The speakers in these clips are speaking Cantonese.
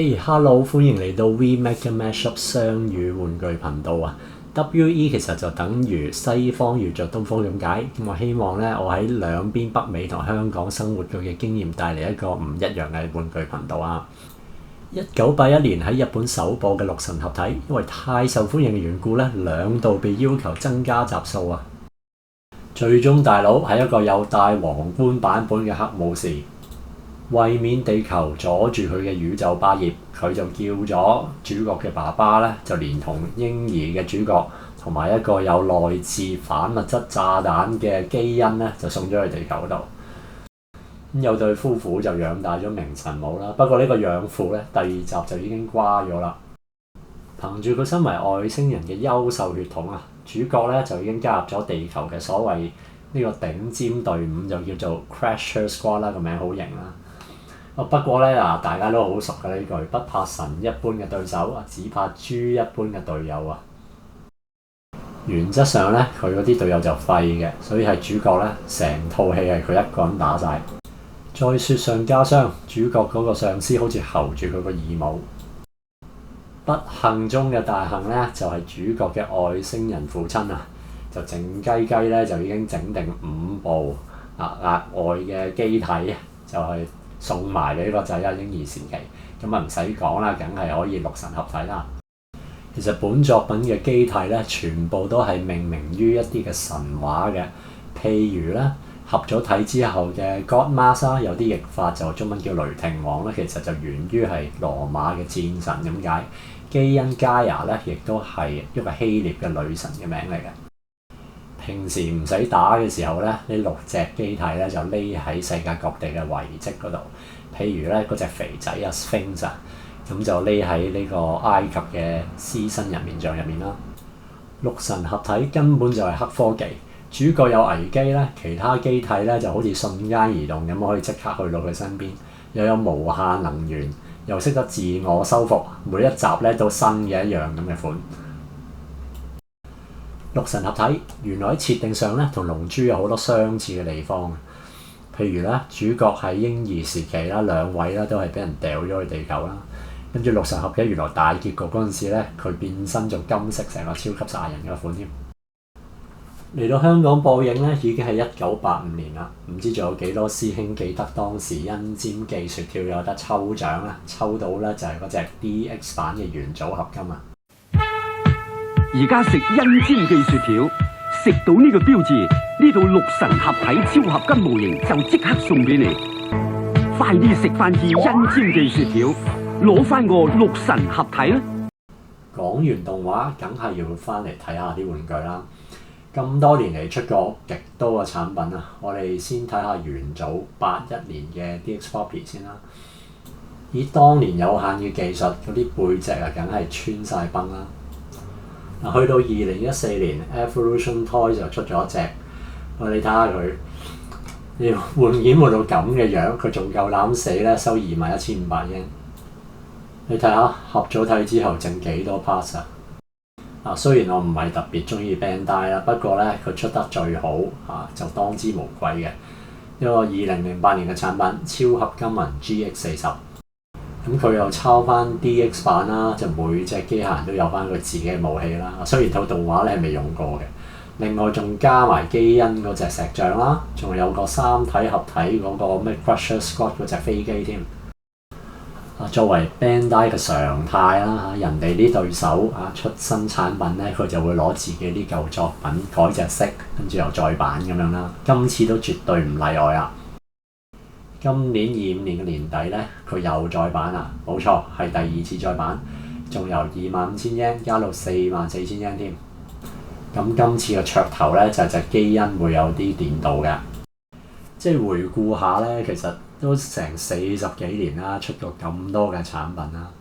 Hello，歡迎嚟到 We Make a Mashup 雙語玩具頻道啊！WE 其實就等於西方遇着東方咁解。咁我希望咧，我喺兩邊北美同香港生活過嘅經驗，帶嚟一個唔一樣嘅玩具頻道啊！1981年喺日本首播嘅《六神合體》，因為太受歡迎嘅緣故咧，兩度被要求增加集數啊！最終大佬係一個有戴皇冠版本嘅黑武士。為免地球阻住佢嘅宇宙霸業，佢就叫咗主角嘅爸爸咧，就連同嬰兒嘅主角同埋一個有內置反物質炸彈嘅基因咧，就送咗去地球度。有對夫婦就養大咗明神武啦，不過呢個養父咧，第二集就已經瓜咗啦。憑住佢身為外星人嘅優秀血統啊，主角咧就已經加入咗地球嘅所謂呢個頂尖隊伍，就叫做 Crusher Squad 啦，個名好型啦。不過咧大家都好熟嘅呢句，不怕神一般嘅對手，只怕豬一般嘅隊友啊。原則上咧，佢嗰啲隊友就廢嘅，所以係主角咧，成套戲係佢一個人打晒。再雪上加霜，主角嗰個上司好似睺住佢個義母。不幸中嘅大幸咧，就係主角嘅外星人父親啊，就靜雞雞咧就已經整定5部額外嘅機體，就係送埋俾個仔啊！嬰兒時期咁啊，唔使講啦，梗係可以六神合體啦。其實本作品嘅機體咧，全部都係命名於一啲嘅神話嘅，譬如咧合咗體之後嘅 Godmask， 有啲譯法就中文叫雷霆王咧，其實就源於係羅馬嘅戰神咁解。基因 Gaia 咧，亦都係一個希臘嘅女神嘅名嚟嘅。平時唔使打嘅時候咧，呢6隻機體咧就匿喺世界各地嘅遺跡嗰度。譬如咧嗰隻肥仔啊 Sphinx 啊，咁就匿喺呢個埃及嘅獅身人面像入面啦。六神合體根本就係黑科技，主角有危機咧，其他機體咧就好似瞬間移動咁，可以即刻去到佢身邊，又有無限能源，又識得自我修復，每一集咧都新嘅一樣咁嘅款。六神合體原來喺設定上咧，同龍珠有好多相似嘅地方。譬如咧，主角喺嬰兒時期啦，兩位啦都係俾人掉咗去地球啦。跟住六神合體原來大結局嗰陣時咧，佢變身做金色，成個超級殺人嘅款添。嚟到香港播映咧，已經係1985年啦。唔知仲有幾多師兄記得當時因尖記雪條有得抽獎啦？抽到咧就係嗰隻 DX 版嘅元祖合金啊！而家食因尖記雪條，食到呢個標誌，呢度六神合體超合金模型就即刻送俾你。快啲食翻支因尖記雪條，攞翻個六神合體啦！講完動畫，梗係要翻嚟睇下啲玩具啦。咁多年嚟出過極多嘅產品啊，我哋先睇下元祖81年嘅 DX Poppy 先啦。以當年有限嘅技術，嗰啲背脊啊，梗係穿晒崩啦。去到2014年 Evolution Toys 就出咗一隻，你睇下佢，換件換到咁嘅樣，佢仲夠膽死咧，收21,500英。你睇下合咗體之後剩幾多 parts 啊？雖然我唔係特別中意 Bandai 啦，不過咧佢出得最好就當之無愧嘅一個2008年嘅產品超合金魂 GX40。咁佢又抄翻 DX 版啦，就每隻機械人都有翻佢自己嘅武器啦。雖然套動畫咧係未用過嘅，另外仲加埋基因嗰隻石像啦，仲有個三體合體嗰個咩 Crusher Squad 嗰隻飛機添。作為 Bandai 嘅常態啦，人哋啲對手出新產品咧，佢就會攞自己啲舊作品改隻色，跟住又再版咁樣啦。今次都絕對唔例外啊！今年25年嘅年底咧，佢又再版啦，冇錯，係第2次再版，仲由25,000yen加到44,000 yen 添。咁今次嘅噱頭咧就係隻基因會有啲電鍍嘅，即係回顧下咧，其實都成40幾年啦，出過咁多嘅產品啦。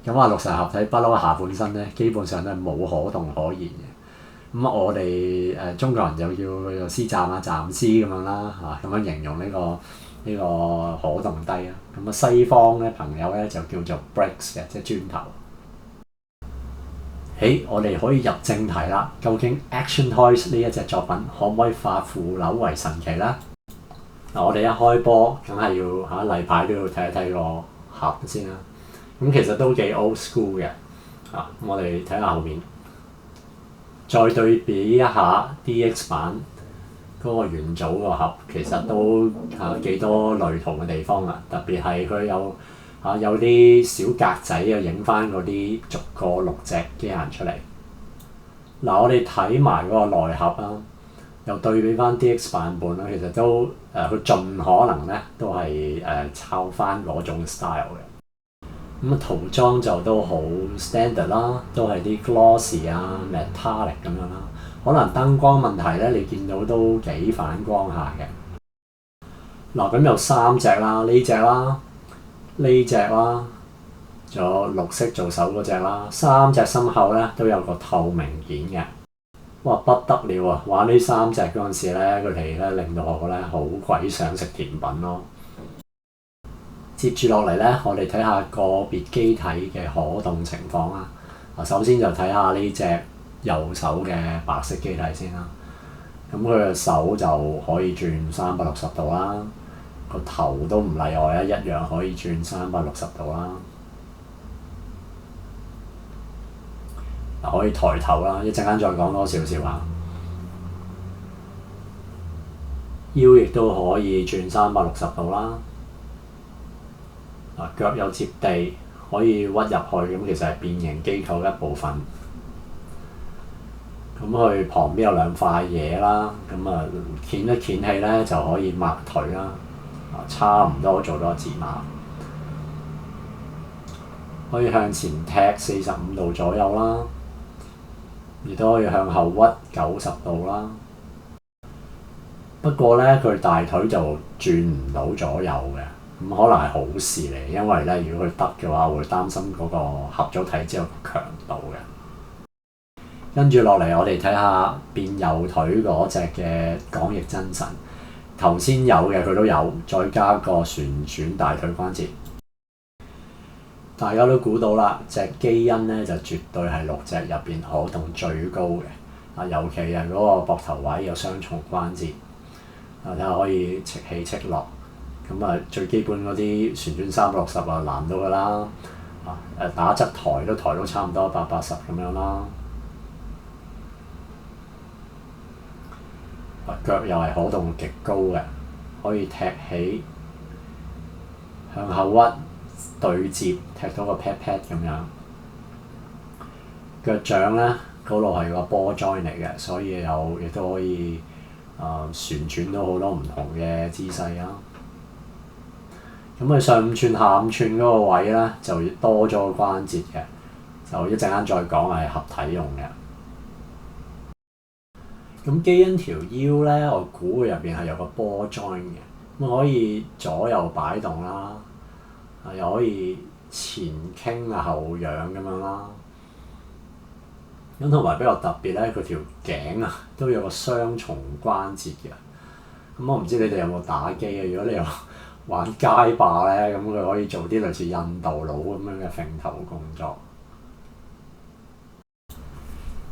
咁六神合體不嬲下半身咧，基本上都係冇可動可言嘅。咁我哋中國人就叫佢做屍站啊、站屍咁樣啦，咁樣形容呢個可動低啊。咁西方咧朋友咧就叫做 bricks 嘅，即係磚頭。我哋可以入正題啦。究竟 Action Toys 呢一隻作品可唔可以化腐朽為神奇咧？我哋一開波梗係要例牌都要睇一睇個盒先啦。咁其實都幾 old school 嘅。我哋睇下後面，再對比一下 DX 版嗰個元祖個盒，其實都幾多類同嘅地方啊！特別係佢有啲小格仔影翻嗰啲逐個6隻機械人出嚟。我哋睇埋嗰個內盒啦，又對比翻 DX 版本啦，其實都佢盡可能咧都係抄翻嗰種 style 嘅。咁塗裝就都好 standard 啦，都係啲 glossy metallic 咁樣啦。可能燈光問題咧，你見到都幾反光下嘅。咁有3隻啦，呢隻啦，呢隻啦，仲有綠色做手嗰隻啦，3隻心口咧都有個透明件嘅。哇，不得了啊！玩呢3隻嗰陣時咧，佢哋咧令到我咧好鬼想食甜品咯。接住落嚟咧，我哋睇下個別機體嘅可動情況啦。首先就睇下呢隻右手嘅白色機體先啦。咁佢嘅手就可以轉360度啦，個頭都唔例外啊，一樣可以轉360度啦。可以抬頭啦，一陣間再講多少少啊。腰亦都可以轉360度啦。腳有接地，可以屈入去，咁其實係變形機構嘅一部分。咁佢旁邊有2塊嘢啦，咁掀一掀起咧就可以擘腿啦。差唔多做咗字馬，可以向前踢45度左右啦，亦都可以向後屈90度啦。不過咧，佢大腿就轉唔到左右嘅。咁可能係好事嚟，因為咧，如果佢得嘅話，我會擔心嗰個合咗體之後嘅強度嘅。跟住落嚟，我哋睇下變右腿嗰隻嘅廣翼真神。頭先有嘅佢都有，再加個旋轉大腿關節。大家都估到啦，隻基因咧就絕對係6隻入邊可動最高嘅。尤其係嗰個膊頭位有雙重關節，睇下可以戚起戚落。最基本嗰啲旋轉360難到㗎啦，打側抬都抬到差唔多180咁樣啦。腳又係可動極高嘅，可以踢起，向後屈對接，踢到個 pat pat 咁樣。腳掌咧嗰度係個波 joint 嚟嘅，所以亦都可以旋轉到好多唔同嘅姿勢啊。咁佢上5寸下5寸嗰個位咧就多咗個關節嘅，就一陣間再講係合體用嘅。咁基因條腰咧，我估佢入邊係有個波 joint 嘅，咁可以左右擺動啦，又可以前傾後仰咁樣啦。咁同埋比較特別咧，佢條頸都有個雙重關節嘅。咁我唔知你哋有冇打機啊？如果你有玩街霸咧，咁佢可以做啲類似印度佬咁樣嘅揈頭動作。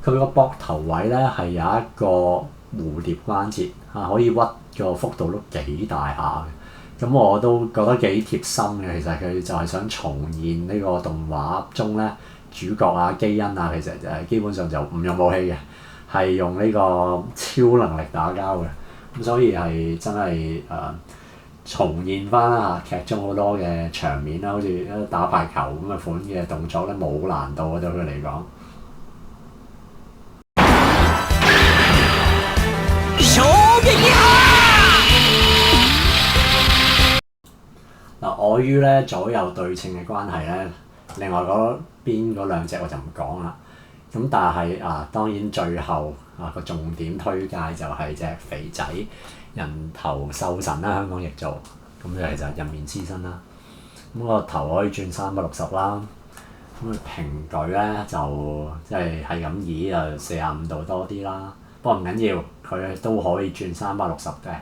佢個膊頭位咧係有一個蝴蝶關節，可以屈個幅度都幾大下嘅。咁我都覺得幾貼心嘅。其實佢就係想重現呢個動畫中咧主角基因其實就係基本上就唔用武器嘅，係用呢個超能力打交嘅。咁所以係真係重現翻劇中好多嘅場面啦，好似打排球咁嘅款嘅動作咧，冇難度對佢嚟講。礙於咧左右對稱嘅關係咧，另外嗰邊嗰2隻我就唔講啦。咁但係當然最後個重點推介就係隻肥仔人頭獸神啦，香港譯做。咁佢其實人面獅身啦。咁個頭可以轉360啦。咁佢平舉咧就即係咁移就45度多啲啦。不過唔緊要，佢都可以轉360嘅。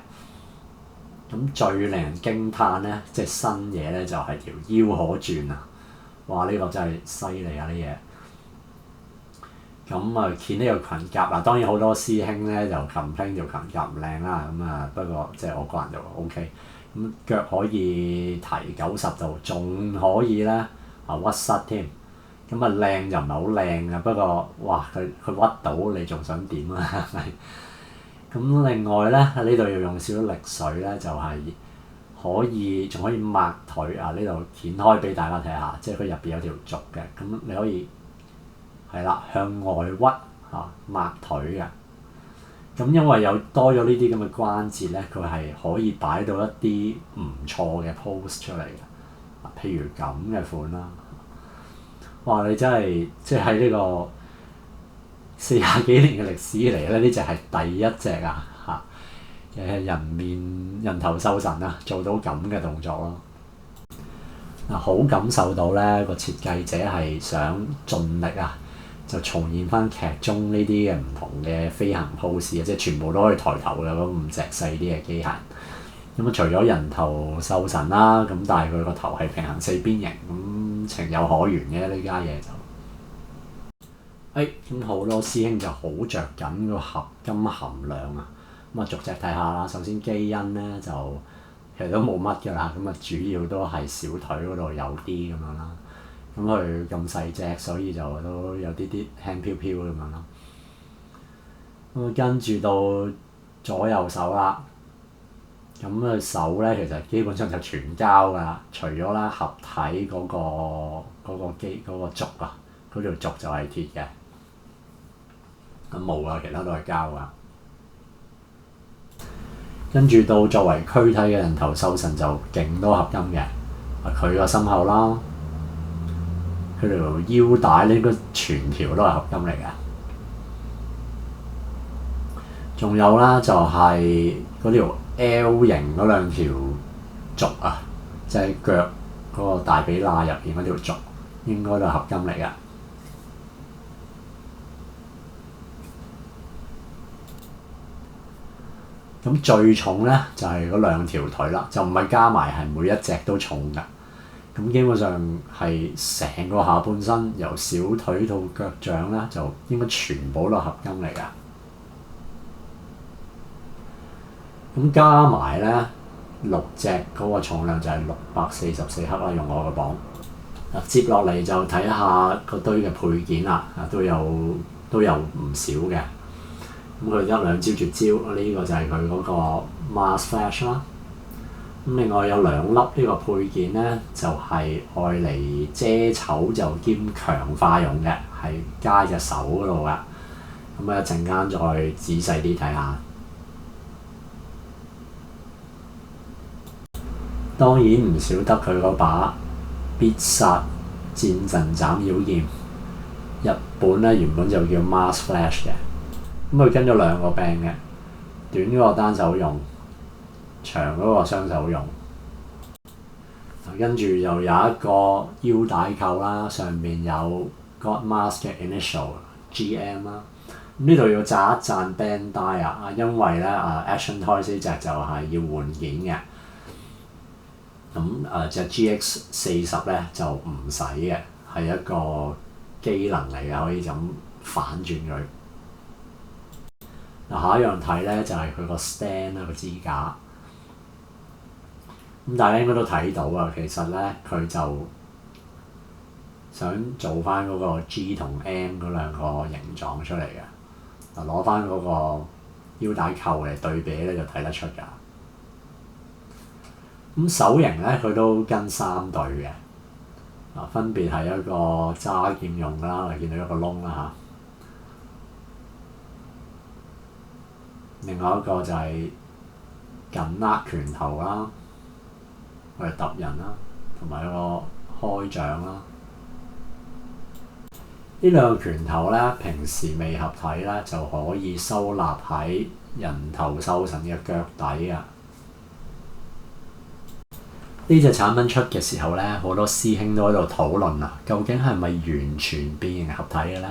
咁最令人驚歎咧，即係新嘢咧，就係條腰可轉啊！哇！呢個真係犀利啊！呢嘢。咁見呢個裙甲當然好多師兄咧就 complain 條裙甲唔靚啦。不過即係我個人就 OK。咁腳可以提90度，仲可以咧屈膝添。咁啊靚就唔係好靚啊，不過哇佢屈到你仲想點啊？係咪？咁另外咧喺呢度要用少少力水咧，就係、仲可以抹腿啊！呢度掀開俾大家睇下，即係佢入邊有條軸嘅，咁你可以係啦向外屈抹腿嘅。咁因為有多咗呢啲咁嘅關節咧，佢係可以擺到一啲唔錯嘅 pose 出嚟嘅。譬如咁嘅款啦，哇！你真係即係喺呢個40幾年嘅歷史嚟咧，呢隻係第一隻人頭獸神做到咁嘅動作咯。好感受到咧個設計者係想盡力就重現翻劇中呢啲嘅唔同嘅飛行 pose 即係全部都可以抬頭嘅嗰5隻細啲嘅機械人。咁除咗人頭獸神啦，咁但係佢個頭係平行四邊形，咁情有可原嘅呢家嘢就。咁好多師兄就好着緊個合金含量咁逐隻睇下啦。首先基因咧就其實都冇乜㗎啦，咁主要都係小腿嗰度有啲咁樣啦。咁佢咁細隻，所以就都有啲輕飄飄咁樣咯。咁跟住到左右手啦，咁佢手咧其實基本上就全膠㗎，除咗啦合體嗰個軸嗰條軸就係鐵嘅。咁冇啊，其他都係膠㗎。跟住到作為軀體嘅人頭獸神就勁多合金嘅，佢個心口啦，佢條腰帶呢，應該全條都係合金嚟嘅。仲有啦，就係嗰條 L 型嗰兩條軸即係腳嗰個大髀罅入邊嗰條軸，應該都係合金嚟嘅。咁最重咧就係嗰兩條腿啦，就唔係加埋係每一隻都重㗎。咁基本上係成個下半身由小腿到腳掌咧，就應該全部都係合金嚟㗎。咁加埋咧6隻嗰個重量就係644克啦，用我個磅。接落嚟就睇下嗰堆嘅配件啦，都有唔少嘅。咁佢1-2招絕招，呢個就係佢嗰個 Mars Flash 啦。咁另外有2粒呢個配件咧，就係愛嚟遮醜就兼強化用嘅，係加隻手嗰度㗎。咁一陣間再仔細啲睇下。當然唔少得佢嗰把必殺戰陣斬妖劍，日本咧原本就叫 Mars Flash 嘅。咁佢跟咗2個柄嘅，短嗰個單手用，長嗰個雙手用。跟住又有一個腰帶扣啦，上面有 God Mask 嘅 initial GM 啦。呢度要讚一讚 Bandai因為咧Action Toys 呢隻就係要換件嘅。咁隻 GX40咧就唔使嘅，係一個機能嚟嘅，可以就咁反轉佢。下一樣睇咧就係佢個 stand 啦，個支架。咁大家應該都睇到其實咧佢就想做翻嗰個 G 同 M 嗰兩個形狀出嚟嘅。攞翻嗰個腰帶扣嚟對比咧就睇得出㗎。咁手型咧佢都跟3對嘅，分別係一個揸劍用啦，你見到一個窿啦另外一個就係緊握拳頭啦，佢係揼人啦，同埋一個開掌啦。呢兩個拳頭咧，平時未合體咧就可以收納喺人頭獸神嘅腳底啊。呢隻產品出嘅時候咧，好多師兄都喺度討論究竟係咪完全變形合體嘅咧？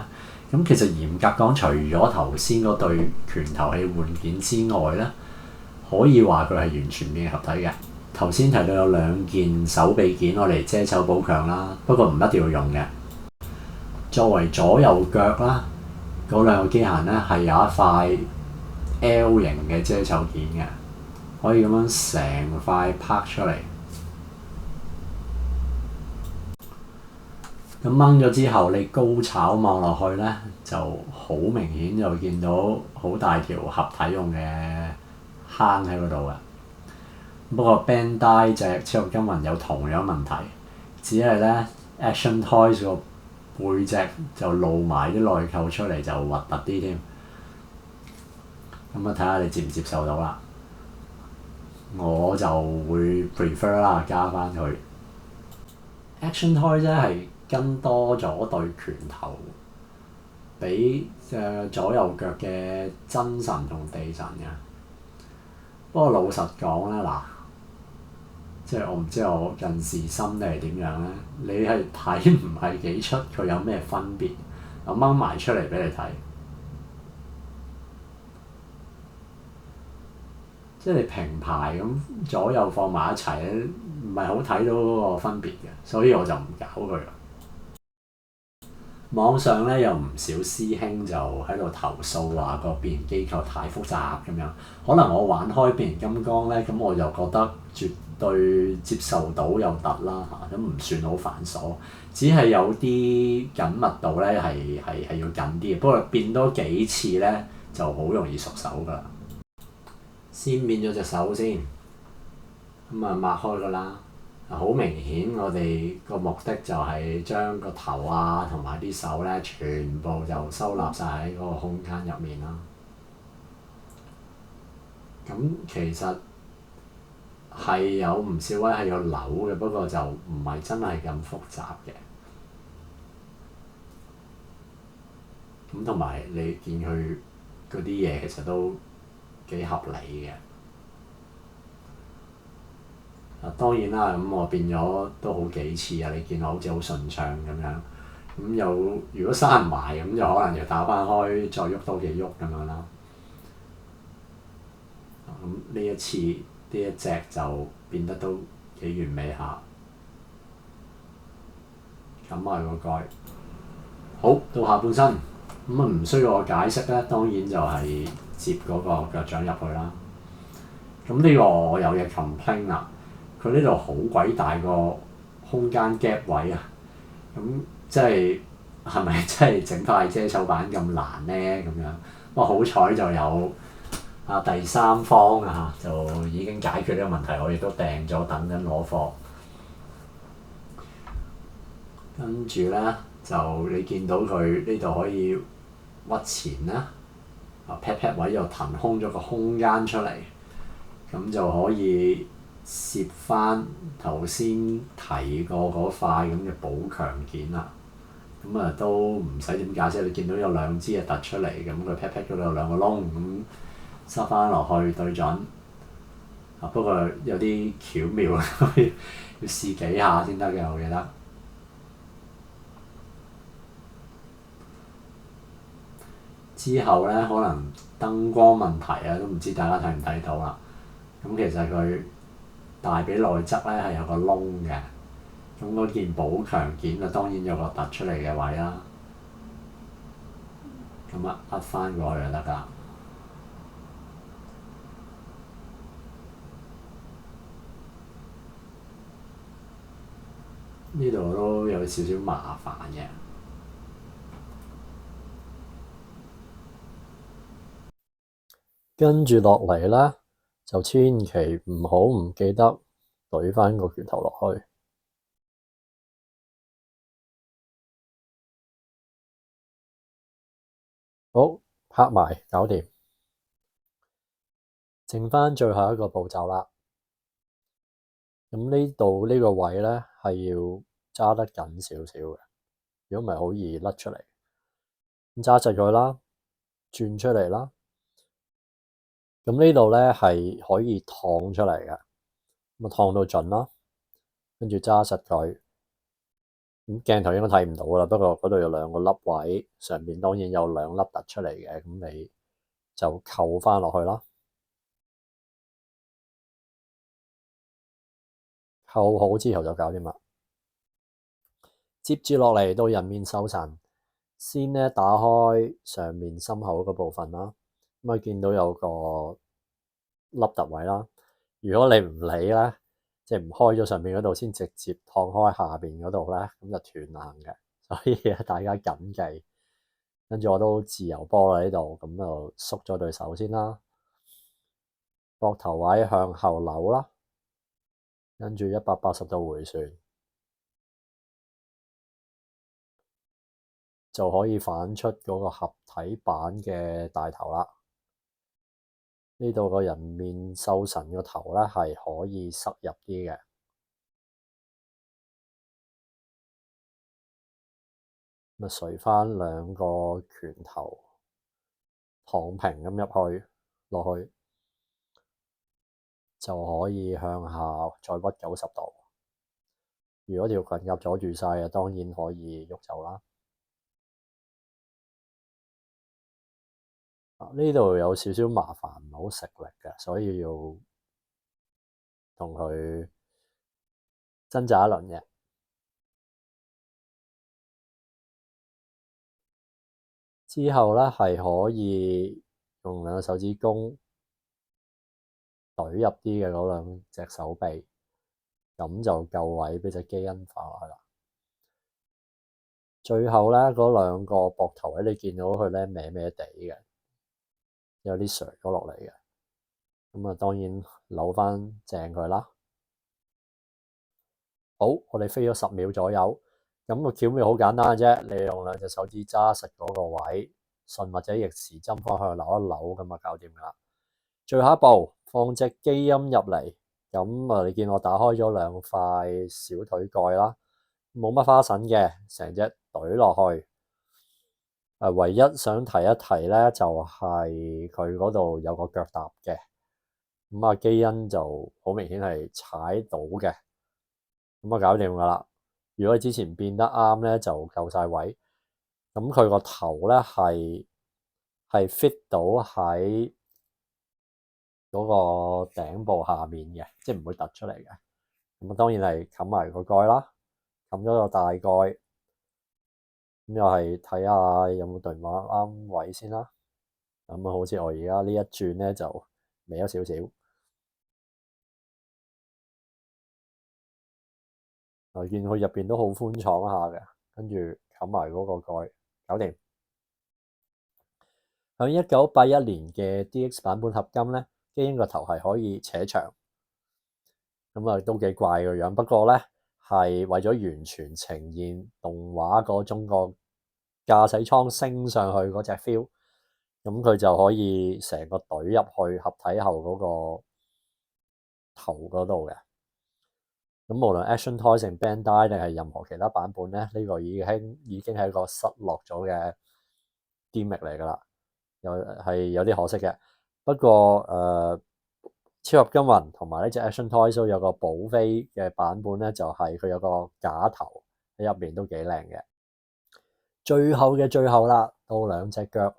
咁其實嚴格講，除咗頭先嗰對拳頭器換件之外咧，可以話佢係完全變形合體嘅。頭先提到有2件手臂件攞嚟遮醜補強啦，不過唔一定要用嘅。作為左右腳啦，嗰2個機械咧係有一塊 L 型嘅遮醜件嘅，可以咁樣成塊拍出嚟。咁掹咗之後，你高炒望落去咧，就好明顯就見到好大條合體用嘅坑喺嗰度嘅。不過 Bandai 隻超合金魂有同樣問題，只係咧 Action Toys 個背脊就露埋啲內扣出嚟，就核突啲添。咁啊，睇下你接唔接受到啦。我就會 prefer 啦，加翻去 Action Toys 咧係跟多咗對拳頭，比左右腳嘅真神同地神嘅。不過老實講咧，嗱，即係我唔知我近視深定係點樣咧，你係睇唔係幾出佢有咩分別？我掹埋出嚟俾你睇。即係你平排咁左右放埋一齊咧，唔係好睇到嗰個分別嘅，所以我就唔搞佢啦。網上咧有唔少師兄就喺度投訴話個變形機構太複雜咁樣，可能我玩開變形金剛咧，咁我就覺得絕對接受到有突啦嚇，咁唔算好繁瑣，只係有啲緊密度咧係要緊啲嘅，不過變多幾次咧就好容易熟手㗎啦。先變咗隻手先，咁啊抹開㗎啦。好明顯，我哋個目的就係將個頭啊同埋啲手咧，全部就收納晒喺嗰個空間入面啦。咁其實係有唔少位係有扭嘅，不過就唔係真係咁複雜嘅。咁同埋你見佢嗰啲嘢其實都幾合理嘅。當然啦，咁我變咗都好幾次啊！你見我好似好順暢咁樣，咁又如果閂唔埋咁，就可能要打翻開，再喐多幾喐咁樣啦。咁呢一次呢一隻就變得都幾完美下。咁埋個蓋，好到下半身，咁啊唔需要我解釋咧，當然就係接嗰個腳掌入去啦。咁呢個我有嘢 complain 啦。佢呢度好鬼大個空間 gap 位啊！咁即係咪真係整塊遮手板咁難咧？咁樣，不過好彩就有第三方就已經解決呢個問題，我亦都訂咗，等緊攞貨。跟住咧就你見到佢呢度可以屈前啦，pat pat 位又騰空咗個空間出嚟，咁就可以攝翻頭先提過嗰塊咁嘅補強件啦，咁啊都唔使點解釋，你見到有兩支突出嚟，咁佢 pat pat 嗰度有兩個窿，咁塞翻落去對準。不過有啲巧妙，要試幾下先得嘅，我記得。之後咧可能燈光問題啊，都唔知大家睇唔睇到啦。咁其實佢大髀內側咧係有個窿嘅，咁嗰件補強件啊當然有個突出嚟嘅位啦，咁啊壓翻過去就得㗎。呢度都有少少麻煩嘅。跟住落嚟咧，就千祈唔好唔記得懟翻個拳頭落去。好，拍埋，搞掂。剩翻最後一個步驟啦。咁呢度呢個位咧係要揸得緊少少嘅，如果唔係好易甩出嚟。咁揸實佢啦，轉出嚟啦。咁呢度咧係可以燙出嚟嘅，咁啊燙到盡啦，跟住揸實佢。咁鏡頭應該睇唔到啦，不過嗰度有兩個粒位，上面當然有兩粒突出嚟嘅，咁你就扣翻落去啦。扣好之後就搞掂啦。接住落嚟到人面獸神，先咧打開上面心口嗰部分啦，咁啊見到有個凹凸位啦。如果你唔理咧，即係唔開咗上面嗰度，先直接燙開下邊嗰度咧，咁就斷硬嘅。所以大家緊記。跟住我都自由波啦呢度，咁就縮咗對手先啦，膊頭位向後扭啦，跟住180度迴旋，就可以反出嗰個合體版嘅大頭啦。呢度個人面獸神個頭咧係可以塞入啲嘅，咁啊垂翻兩個拳頭躺平咁入去落去，就可以向下再屈90度。如果條裙夾阻住晒啊，當然可以喐走啦。呢度有少少麻煩，唔係好食力嘅，所以要同佢掙扎一輪嘅。之後咧係可以用兩個手指公懟入啲嘅嗰兩隻手臂，咁就夠位俾隻基因化落去啦。最後咧嗰兩個膊頭位，你見到佢咧歪歪地嘅，有啲垂咗落嚟嘅，咁啊當然扭翻正佢啦。好，我哋飛咗10秒左右，咁個巧妙好簡單嘅啫，你用兩隻手指揸實嗰個位，順或者逆時針方向扭一扭，咁啊搞掂噶啦。最後一步，放隻基因入嚟，咁啊你見我打開咗兩塊小腿蓋啦，冇乜花臣嘅，成隻懟落去。唯一想提一提咧，就係佢嗰度有個腳踏嘅，咁啊基因就好明顯係踩到嘅。咁啊，搞掂噶啦！如果你之前變得啱咧，就夠晒位。咁佢個頭咧係 fit 到喺嗰個頂部下面嘅，即係唔會突出嚟嘅。咁啊，當然係冚埋個蓋啦，冚咗個大蓋。咁又係睇下有冇對碼啱位先啦。咁啊，好似我而家呢一轉咧就歪咗少少。我見佢入邊都好寬敞下嘅，跟住冚埋嗰個蓋，搞掂。喺1981年嘅 DX 版本合金咧，基因個頭係可以扯長，咁啊都幾怪個樣。不過咧係為咗完全呈現動畫嗰種個駕駛艙升上去嗰隻 feel，咁佢就可以成個隊入去合體後嗰個頭嗰度嘅。咁無論 Action Toys 定 Bandai 定係任何其他版本咧，呢個已經係一個失落咗嘅 gimmick 嚟㗎啦，係有啲可惜嘅。不過超合金魂同埋呢隻 Action Toys 都有個補飛嘅版本咧，就係佢有個假頭喺入面都幾靚嘅。最後嘅最後啦，到兩隻腳，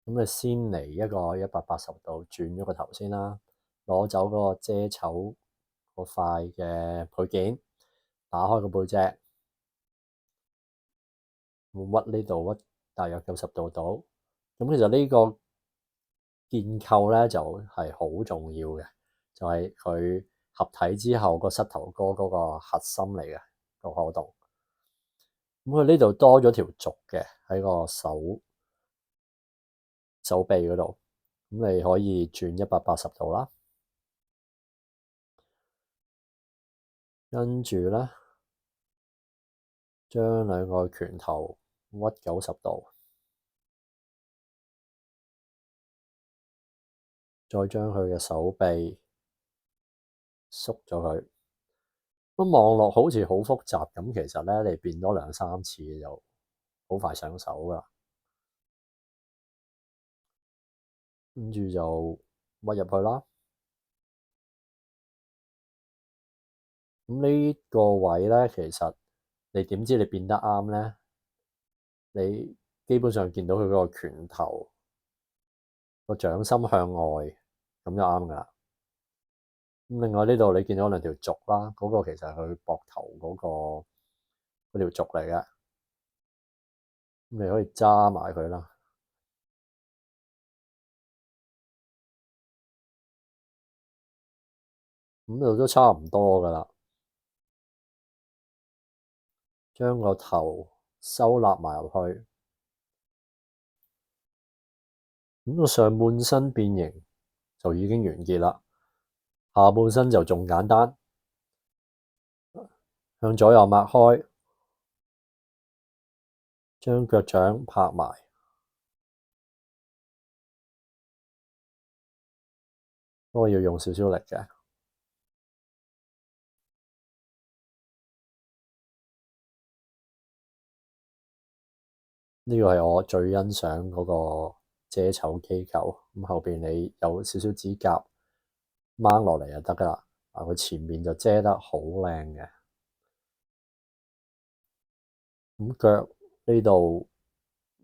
咁啊先嚟一個180度轉咗個頭先啦，攞走嗰個遮醜個塊嘅配件，打開個背脊，屈呢度屈大約90度到。咁其實呢個建構咧就係好重要嘅，就係佢合體之後個膝頭哥嗰個核心嚟嘅個可動。咁佢呢度多咗條軸嘅喺個手臂嗰度，咁你可以轉180度啦。跟住咧，將兩個拳頭屈90度，再將佢嘅手臂縮咗佢。咁望落好似好複雜咁，其實咧你變多2-3次就好快上手噶。跟住就屈入去啦。咁呢個位咧，其實你點知你變得啱咧？你基本上見到佢嗰個拳頭個掌心向外，咁就啱噶啦。咁另外呢度你見到兩條軸啦，嗰個其實係佢膊頭嗰條軸嚟嘅。咁你可以揸埋佢啦。咁度都差唔多噶啦。將個頭收納埋入去。咁個上半身變形就已經完結啦，下半身就仲簡單。向左右擘開，將腳掌拍埋，不過要用少少力嘅。呢個係我最欣賞嗰個遮醜機構。咁後邊你有少少指甲掹落嚟就得㗎啦。佢前面就遮得好靚嘅。咁腳呢度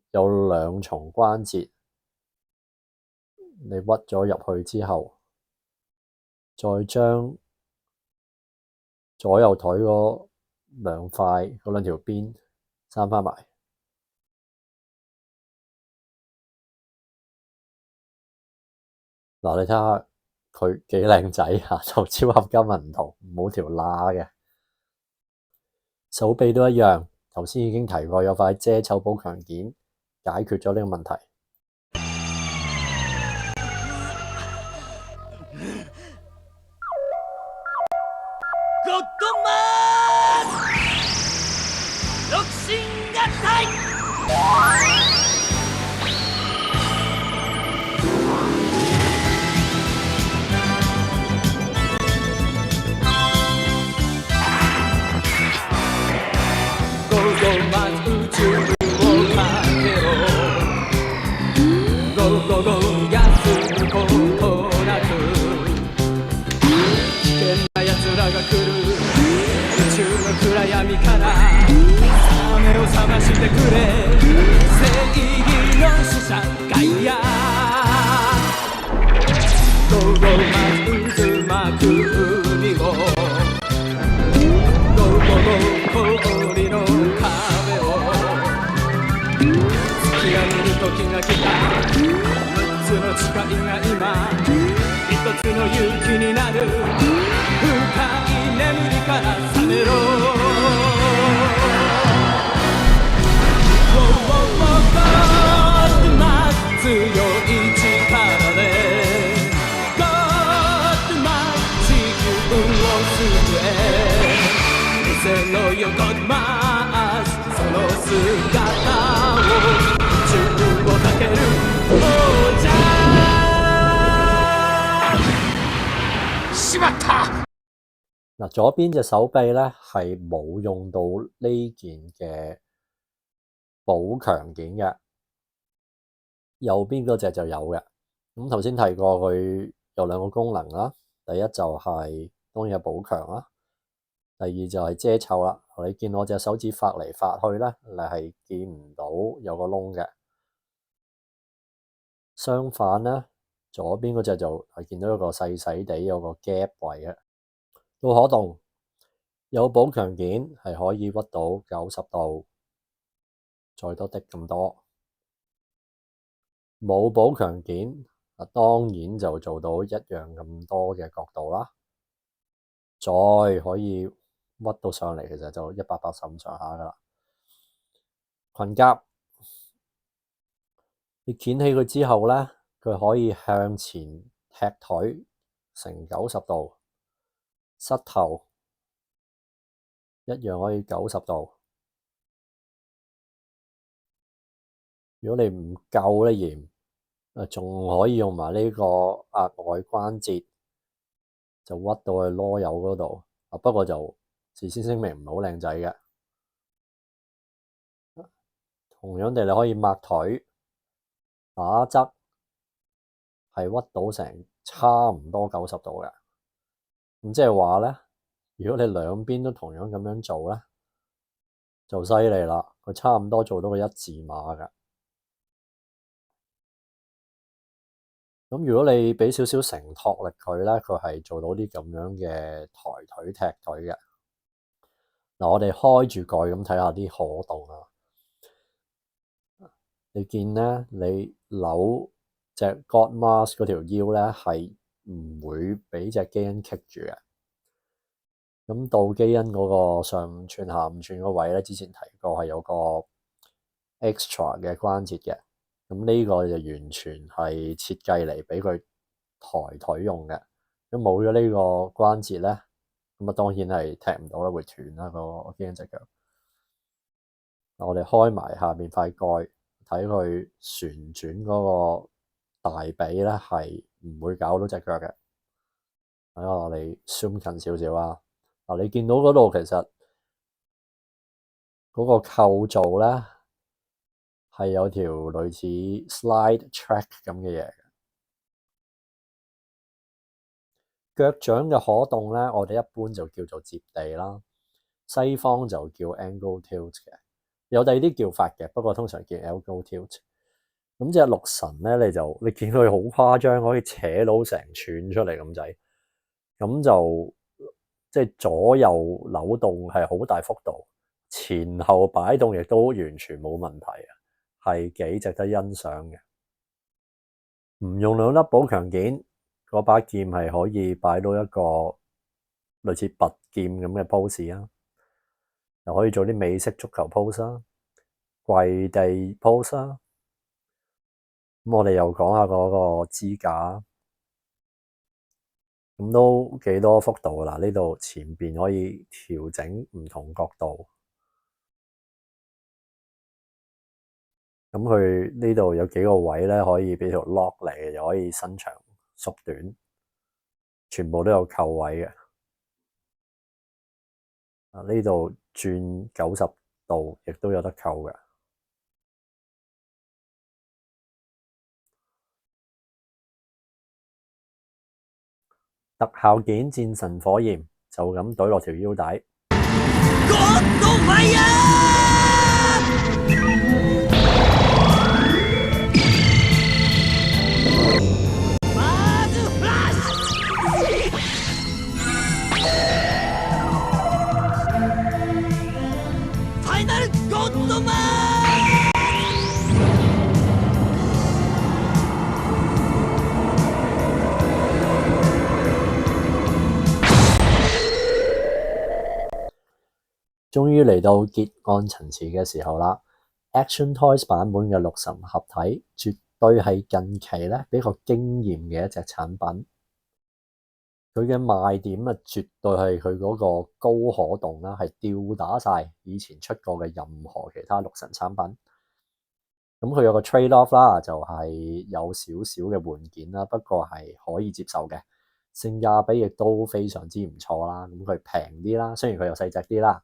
有2重關節，你屈咗入去之後，再將左右腿嗰2塊嗰2條邊閂返埋。嗱，你睇下佢幾靚仔啊，同超合金唔同，冇條罅嘅。手臂都一樣，頭先已經提過有塊遮醜補強件解決咗呢個問題。嗱，左邊隻手臂咧係冇用到呢件嘅補強件嘅，右邊嗰隻就有嘅。咁頭先提過佢有2個功能啦，第一就係當然係補強啦，第二就係遮醜啦。你見我隻手指發嚟發去咧，你係見唔到有個窿嘅。相反咧，左邊嗰隻就係見到一個細細地有個 gap 位嘅。到可動有補強件係可以屈到90度，再多啲咁多。冇補強件當然就做到一樣咁多嘅角度啦。再可以屈到上嚟，其實就185上下㗎啦。裙甲你捲起佢之後咧，佢可以向前踢腿成90度，膝頭一樣可以90度。如果你唔夠咧嫌，仲可以用埋呢個額外關節，就屈到去囉柚嗰度。不過就事先聲明唔係好靚仔嘅。同樣地，你可以擘腿打側，係屈到成差唔多90度嘅。咁即係話咧，如果你兩邊都同樣咁樣做咧，就犀利啦。佢差唔多做到個1字馬嘅。咁如果你畀少少承托力佢咧，佢係做到啲咁樣嘅抬腿踢腿嘅。嗱，我哋開住蓋咁睇下啲可動啊。你見咧，你扭隻 God Mask 嗰條腰咧，係唔會畀隻機恩棘住嘅。咁到基因嗰個上5寸下5寸嗰位咧，之前提過係有個 extra 嘅關節嘅。咁呢個就完全係設計嚟俾佢抬腿用嘅。咁冇咗呢個關節咧，咁啊當然係踢唔到啦，會斷啦個基因隻腳。我哋開埋下面塊蓋，睇佢旋轉嗰個大髀咧，係唔會搞到隻腳嘅。睇下我哋 zoom 近少少啊。嗱，你見到嗰度其實嗰個構造咧係有條類似 slide track 咁嘅嘢。腳掌嘅可動咧，我哋一般就叫做接地啦，西方就叫 angle tilt 嘅，有第二啲叫法嘅，不過通常叫 angle tilt。咁隻鹿神咧，你見到佢好誇張，可以扯到成寸出嚟咁滯，咁就即係左右扭動係好大幅度，前後擺動亦都完全冇問題啊，係幾值得欣賞嘅。唔用兩粒寶強件，嗰把劍係可以擺到一個類似拔劍咁嘅 pose 啊，又可以做啲美式足球 pose 啊，跪地 pose 啊。咁我哋又講下嗰個支架，咁都幾多幅度啦。呢度前邊可以調整唔同角度，咁佢呢度有幾個位咧，可以俾條 lock 嚟嘅，又可以伸長縮短，全部都有扣位嘅。呢度轉90度，亦都有得扣嘅。特效件戰神火焰就咁懟落條腰帶。終於嚟到結案陳詞嘅時候啦。Action Toys 版本嘅鹿神合體絕對係近期咧比較驚豔嘅一隻產品。佢嘅賣點啊，絕對係佢嗰個高可動啦，係吊打晒以前出過嘅任何其他鹿神產品。咁佢有個 trade off 啦，就係有少少嘅換件啦，不過係可以接受嘅，性價比亦都非常之唔錯啦。咁佢平啲啦，雖然佢又細隻啲啦。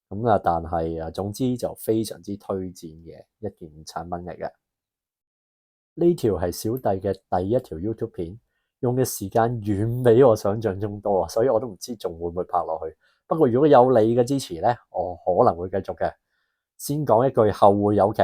咁啊，但係總之就非常之推薦嘅一件產品嚟嘅。呢條係小弟嘅第一條 YouTube 片，用嘅時間遠比我想象中多啊，所以我都唔知仲會唔會拍落去。不過如果有你嘅支持咧，我可能會繼續嘅。先講一句後會有期，